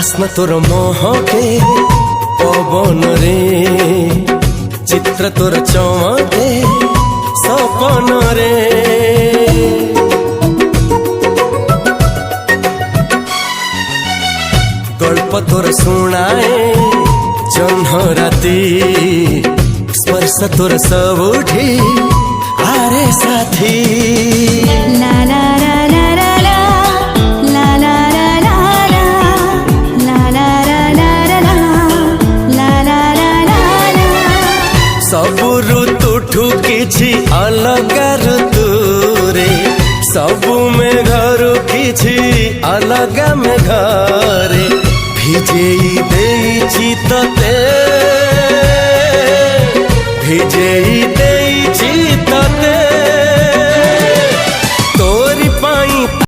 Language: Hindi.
बास्ना तोर महके पवन रे चित्र तोर चमके सपन रे गल्प तोर सुनाए जह्न राति स्पर्श तोर सबुठी आरे साथी ला ला ला ला ला ला ला ला ला ला ला ला सबु ऋतुठु किछि अलग ऋतु रे सबु मेघरु किछि अलग मेघरे भिजेई देइछि तते भिजेई दे